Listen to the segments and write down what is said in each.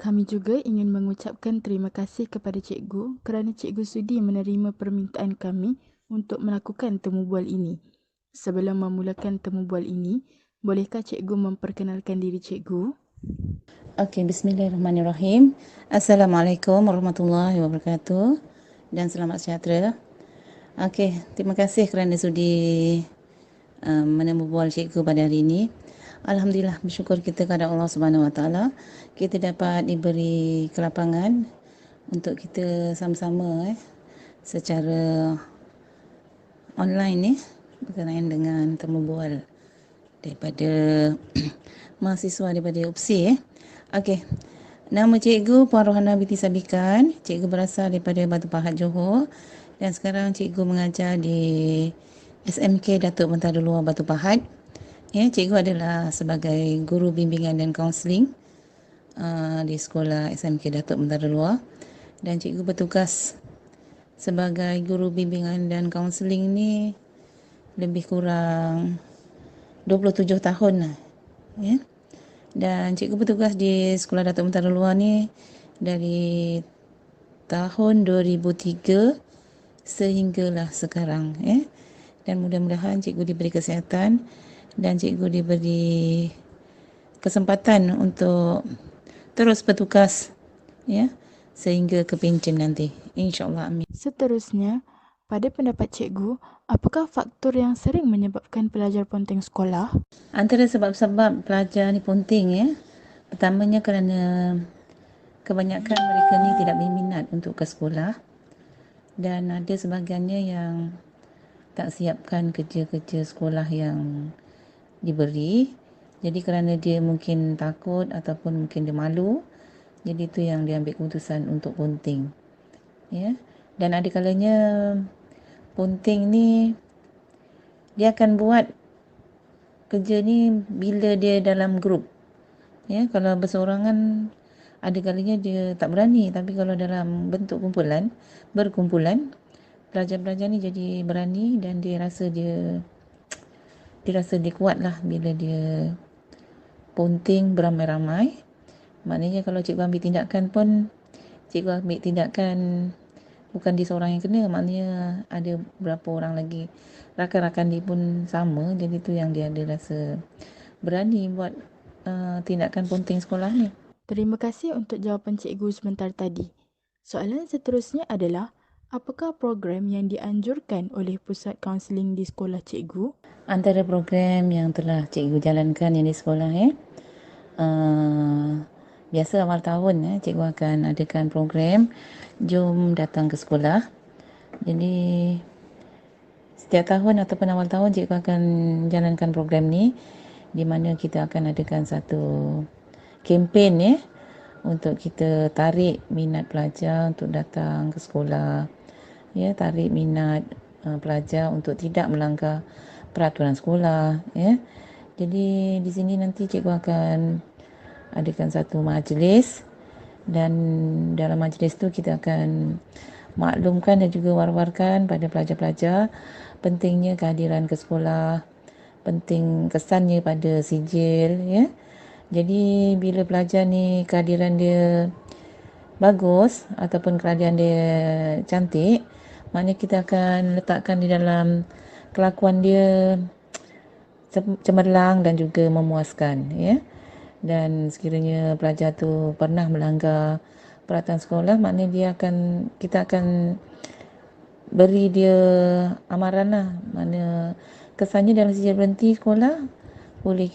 Kami juga ingin mengucapkan terima kasih kepada cikgu kerana cikgu sudi menerima permintaan kami untuk melakukan temu bual ini. Sebelum memulakan temu bual ini, bolehkah cikgu memperkenalkan diri cikgu? Okey, bismillahirrahmanirrahim. Assalamualaikum warahmatullahi wabarakatuh dan selamat sejahtera. Okey, terima kasih kerana sudi menemu bual cikgu pada hari ini. Alhamdulillah, bersyukur kita kepada Allah Subhanahu Wa Taala. Kita dapat diberi kelapangan untuk kita sama-sama secara online ni berkenaan dengan temu bual daripada mahasiswa daripada UPSI. Okey. Nama cikgu Puan Rohana binti Sabikan. Cikgu berasal daripada Batu Pahat, Johor, dan sekarang cikgu mengajar di SMK Datuk Mentara Luar Batu Pahat. Ya, cikgu adalah sebagai guru bimbingan dan kaunseling di sekolah SMK Datuk Mentara Luar, dan cikgu bertugas sebagai guru bimbingan dan kaunseling ni lebih kurang 27 tahun lah. Ya. Dan cikgu bertugas di Sekolah Datuk Mentara Luar ni dari tahun 2003 sehinggalah sekarang. Dan mudah-mudahan cikgu diberi kesihatan dan cikgu diberi kesempatan untuk terus bertugas sehingga ke pencen nanti. InsyaAllah, amin. Seterusnya, pada pendapat cikgu, apakah faktor yang sering menyebabkan pelajar ponteng sekolah? Antara sebab-sebab pelajar ni ponteng, pertamanya kerana kebanyakan mereka ni tidak berminat untuk ke sekolah, dan ada sebahagiannya yang tak siapkan kerja-kerja sekolah yang diberi. Jadi kerana dia mungkin takut ataupun mungkin dia malu, jadi itu yang dia ambil keputusan untuk ponteng. Dan ada kalanya ponteng ni dia akan buat kerja ni bila dia dalam grup. Kalau berseorangan ada kalanya dia tak berani, tapi kalau dalam bentuk berkumpulan, pelajar-pelajar ni jadi berani dan dia rasa dia kuat lah bila dia ponteng beramai-ramai. Maknanya kalau cikgu ambil tindakan pun, cikgu ambil tindakan bukan dia seorang yang kena, maknanya ada berapa orang lagi rakan-rakan dia pun sama. Jadi tu yang dia ada rasa berani buat tindakan ponteng sekolah ni. Terima kasih untuk jawapan cikgu sebentar tadi. Soalan seterusnya adalah, apakah program yang dianjurkan oleh pusat kaunseling di sekolah cikgu? Antara program yang telah cikgu jalankan yang di sekolah, biasa awal tahun cikgu akan adakan program Jom Datang ke Sekolah. Jadi setiap tahun ataupun awal tahun cikgu akan jalankan program ni, di mana kita akan adakan satu kempen untuk kita tarik minat pelajar untuk datang ke sekolah. Tarik minat pelajar untuk tidak melanggar peraturan sekolah. Jadi di sini nanti cikgu akan adakan satu majlis, dan dalam majlis tu kita akan maklumkan dan juga war-warkan pada pelajar-pelajar pentingnya kehadiran ke sekolah, penting kesannya pada sijil. Jadi bila pelajar ni kehadiran dia bagus ataupun kehadiran dia cantik, maknanya kita akan letakkan di dalam kelakuan dia cemerlang dan juga memuaskan. Dan sekiranya pelajar tu pernah melanggar peraturan sekolah, maknanya kita akan beri dia amaran lah. Mana kesannya dalam sijil berhenti sekolah, boleh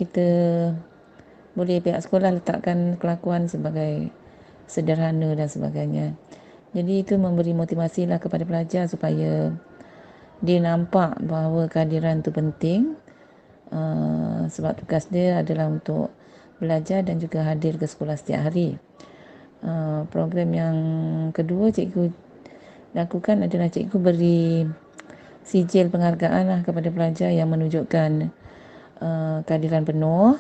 pihak sekolah letakkan kelakuan sebagai sederhana dan sebagainya. Jadi itu memberi motivasi lah kepada pelajar supaya dia nampak bahawa kehadiran tu penting, sebab tugas dia adalah untuk belajar dan juga hadir ke sekolah setiap hari. Program yang kedua cikgu lakukan adalah cikgu beri sijil penghargaan lah kepada pelajar yang menunjukkan kehadiran penuh,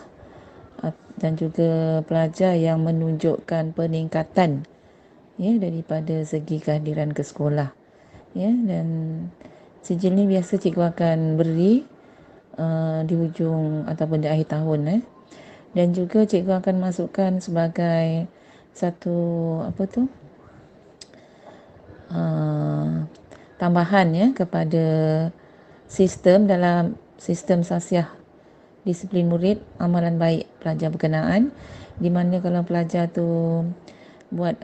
dan juga pelajar yang menunjukkan peningkatan daripada segi kehadiran ke sekolah. Dan sijil ni biasa cikgu akan beri di hujung ataupun di akhir tahun. Dan juga cikgu akan masukkan sebagai satu tambahan ya kepada sistem dalam sistem sasiah disiplin murid amalan baik pelajar berkenaan, di mana kalau pelajar tu buat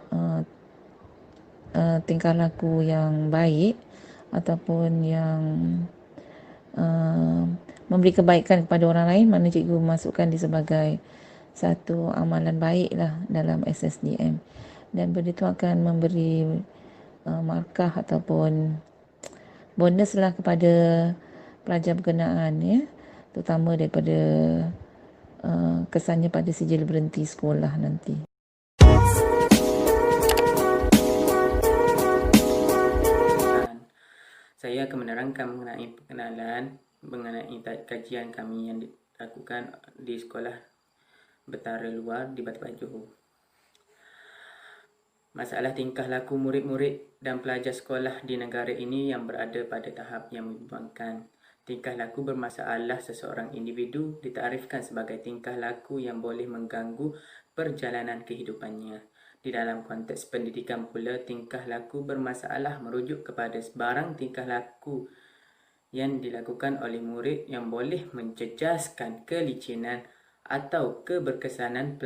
tingkah laku yang baik ataupun yang memberi kebaikan kepada orang lain, mana cikgu masukkan dia sebagai satu amalan baik lah dalam SSDM, dan benda itu akan memberi markah ataupun bonus lah kepada pelajar berkenaan ya, terutama daripada kesannya pada sijil berhenti sekolah nanti. Saya akan menerangkan mengenai perkenalan mengenai kajian kami yang dilakukan di sekolah Bentara Luar di Batu Pahat, Johor. Masalah tingkah laku murid-murid dan pelajar sekolah di negara ini yang berada pada tahap yang membimbangkan. Tingkah laku bermasalah seseorang individu ditarifkan sebagai tingkah laku yang boleh mengganggu perjalanan kehidupannya. Di dalam konteks pendidikan pula, tingkah laku bermasalah merujuk kepada sebarang tingkah laku yang dilakukan oleh murid yang boleh mencecaskan kelicinan atau keberkesanan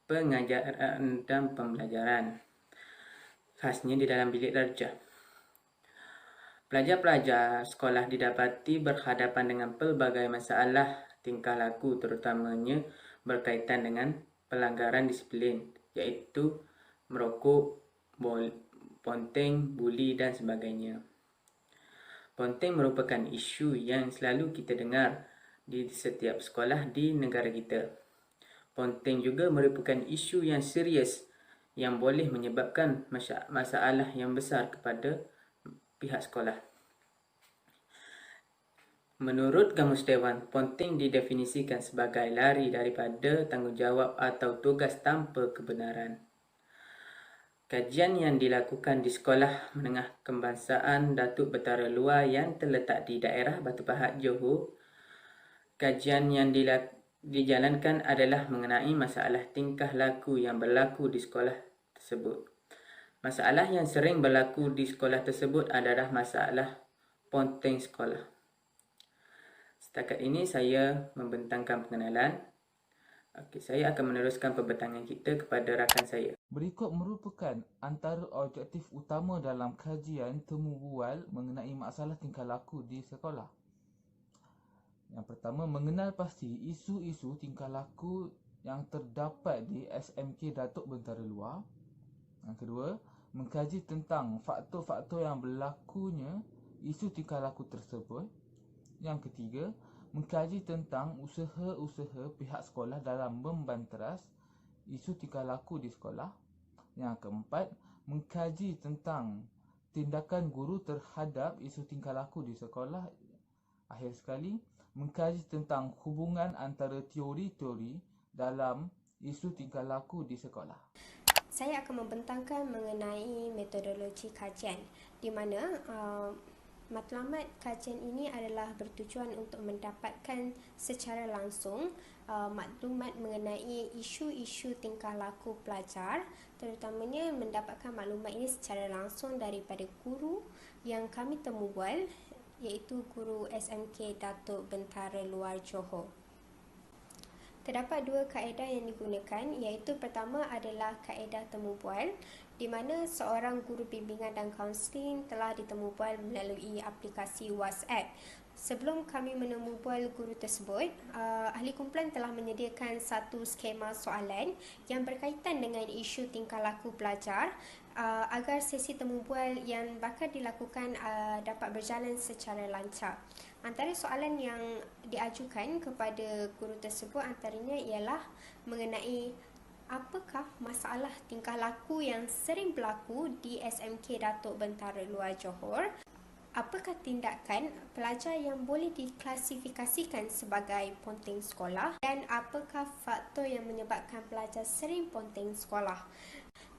pengajaran dan pembelajaran, khasnya di dalam bilik darjah. Pelajar-pelajar sekolah didapati berhadapan dengan pelbagai masalah tingkah laku, terutamanya berkaitan dengan pelanggaran disiplin, iaitu merokok, ponteng, buli dan sebagainya. Ponteng merupakan isu yang selalu kita dengar di setiap sekolah di negara kita. Ponteng juga merupakan isu yang serius yang boleh menyebabkan masalah yang besar kepada pihak sekolah. Menurut Kamus Dewan, ponteng didefinisikan sebagai lari daripada tanggungjawab atau tugas tanpa kebenaran. Kajian yang dilakukan di Sekolah Menengah Kebangsaan Datuk Bentara Luar yang terletak di daerah Batu Pahat, Johor, kajian yang dijalankan adalah mengenai masalah tingkah laku yang berlaku di sekolah tersebut. Masalah yang sering berlaku di sekolah tersebut adalah masalah ponteng sekolah. Setakat ini saya membentangkan pengenalan. Saya akan meneruskan pembentangan kita kepada rakan saya. Berikut merupakan antara objektif utama dalam kajian temu bual mengenai masalah tingkah laku di sekolah. Yang pertama, mengenal pasti isu-isu tingkah laku yang terdapat di SMK Datuk Bentara Luar. Yang kedua, mengkaji tentang faktor-faktor yang berlakunya isu tingkah laku tersebut. Yang ketiga, mengkaji tentang usaha-usaha pihak sekolah dalam membanteras isu tingkah laku di sekolah. Yang keempat, mengkaji tentang tindakan guru terhadap isu tingkah laku di sekolah. Akhir sekali, mengkaji tentang hubungan antara teori-teori dalam isu tingkah laku di sekolah. Saya akan membentangkan mengenai metodologi kajian, di mana matlamat kajian ini adalah bertujuan untuk mendapatkan secara langsung maklumat mengenai isu-isu tingkah laku pelajar, terutamanya mendapatkan maklumat ini secara langsung daripada guru yang kami temu bual, iaitu guru SMK Datuk Bentara Luar Johor. Terdapat dua kaedah yang digunakan, iaitu pertama adalah kaedah temu bual, di mana seorang guru bimbingan dan kaunseling telah ditemu bual melalui aplikasi WhatsApp. Sebelum kami menemu bual guru tersebut, ahli kumpulan telah menyediakan satu skema soalan yang berkaitan dengan isu tingkah laku pelajar agar sesi temu bual yang bakal dilakukan dapat berjalan secara lancar. Antara soalan yang diajukan kepada guru tersebut antaranya ialah mengenai apakah masalah tingkah laku yang sering berlaku di SMK Datuk Bentara Luar Johor? Apakah tindakan pelajar yang boleh diklasifikasikan sebagai ponteng sekolah? Dan apakah faktor yang menyebabkan pelajar sering ponteng sekolah?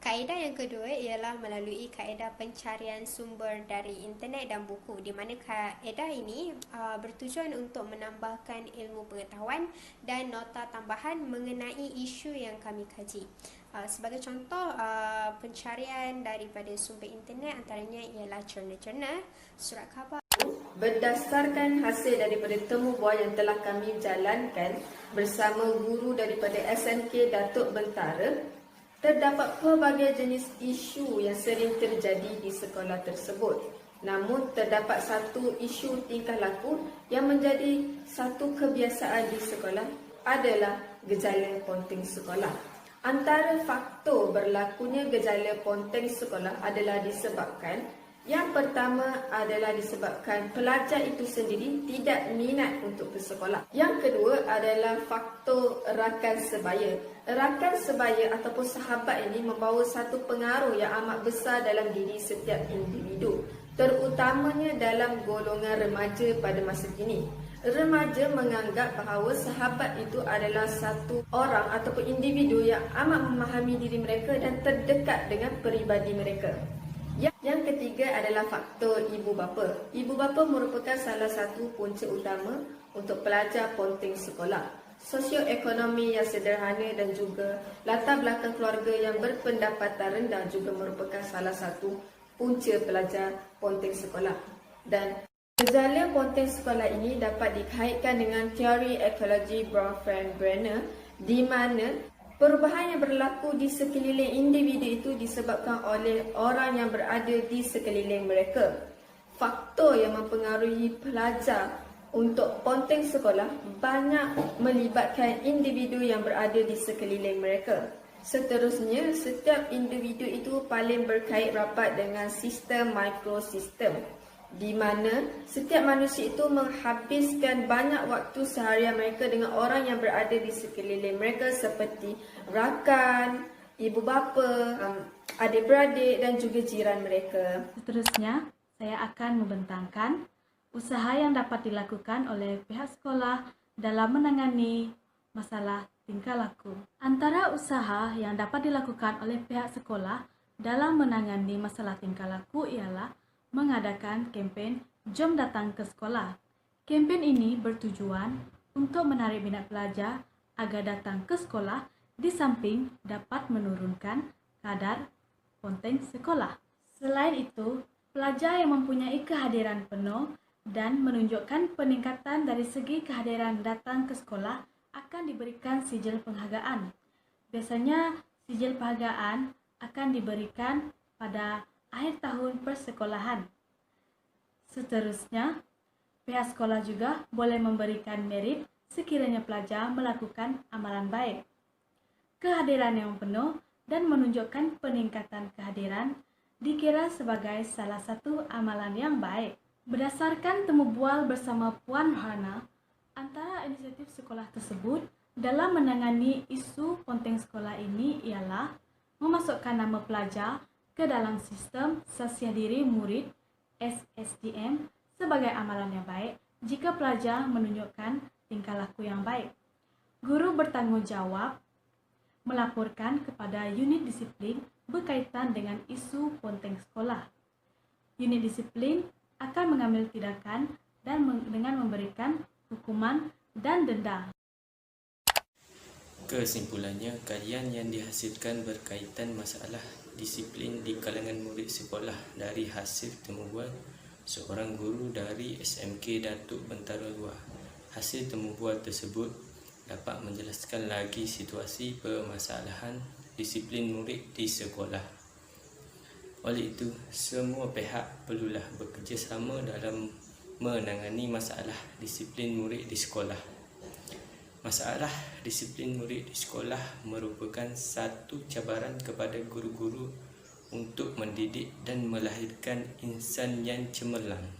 Kaedah yang kedua ialah melalui kaedah pencarian sumber dari internet dan buku, di mana kaedah ini bertujuan untuk menambahkan ilmu pengetahuan dan nota tambahan mengenai isu yang kami kaji. Sebagai contoh, pencarian daripada sumber internet antaranya ialah jurnal-jurnal, surat khabar. Berdasarkan hasil daripada temu bual yang telah kami jalankan bersama guru daripada SMK Datuk Bentara, terdapat pelbagai jenis isu yang sering terjadi di sekolah tersebut. Namun terdapat satu isu tingkah laku yang menjadi satu kebiasaan di sekolah adalah gejala ponteng sekolah. Antara faktor berlakunya gejala ponteng sekolah adalah disebabkan, yang pertama adalah disebabkan pelajar itu sendiri tidak minat untuk bersekolah. Yang kedua adalah faktor rakan sebaya. Rakan sebaya ataupun sahabat ini membawa satu pengaruh yang amat besar dalam diri setiap individu, terutamanya dalam golongan remaja pada masa kini. Remaja menganggap bahawa sahabat itu adalah satu orang ataupun individu yang amat memahami diri mereka dan terdekat dengan peribadi mereka. Yang ketiga adalah faktor ibu bapa. Ibu bapa merupakan salah satu punca utama untuk pelajar ponteng sekolah. Sosioekonomi yang sederhana dan juga latar belakang keluarga yang berpendapatan rendah juga merupakan salah satu punca pelajar ponteng sekolah. Dan gejala ponteng sekolah ini dapat dikaitkan dengan teori ekologi Bronfenbrenner, di mana perubahan yang berlaku di sekeliling individu itu disebabkan oleh orang yang berada di sekeliling mereka. Faktor yang mempengaruhi pelajar untuk ponteng sekolah banyak melibatkan individu yang berada di sekeliling mereka. Seterusnya, setiap individu itu paling berkait rapat dengan sistem mikrosistem, di mana setiap manusia itu menghabiskan banyak waktu seharian mereka dengan orang yang berada di sekeliling mereka seperti rakan, ibu bapa, adik-beradik dan juga jiran mereka. Seterusnya, saya akan membentangkan usaha yang dapat dilakukan oleh pihak sekolah dalam menangani masalah tingkah laku. Antara usaha yang dapat dilakukan oleh pihak sekolah dalam menangani masalah tingkah laku ialah mengadakan kempen Jom Datang ke Sekolah. Kempen ini bertujuan untuk menarik minat pelajar agar datang ke sekolah, di samping dapat menurunkan kadar ponteng sekolah. Selain itu, pelajar yang mempunyai kehadiran penuh dan menunjukkan peningkatan dari segi kehadiran datang ke sekolah akan diberikan sijil penghargaan. Biasanya sijil penghargaan akan diberikan pada akhir tahun persekolahan. Seterusnya, pihak sekolah juga boleh memberikan merit sekiranya pelajar melakukan amalan baik. Kehadiran yang penuh dan menunjukkan peningkatan kehadiran dikira sebagai salah satu amalan yang baik. Berdasarkan temu bual bersama Puan Hana, antara inisiatif sekolah tersebut dalam menangani isu ponteng sekolah ini ialah memasukkan nama pelajar ke dalam sistem sasiah diri murid SSDM sebagai amalan yang baik jika pelajar menunjukkan tingkah laku yang baik. Guru bertanggungjawab melaporkan kepada unit disiplin berkaitan dengan isu ponteng sekolah. Unit disiplin akan mengambil tindakan dan dengan memberikan hukuman dan denda. Kesimpulannya, kajian yang dihasilkan berkaitan masalah disiplin di kalangan murid sekolah dari hasil temubual seorang guru dari SMK Datuk Bentara Luar. Hasil temubual tersebut dapat menjelaskan lagi situasi permasalahan disiplin murid di sekolah. Oleh itu, semua pihak perlulah bekerjasama dalam menangani masalah disiplin murid di sekolah. Masalah disiplin murid di sekolah merupakan satu cabaran kepada guru-guru untuk mendidik dan melahirkan insan yang cemerlang.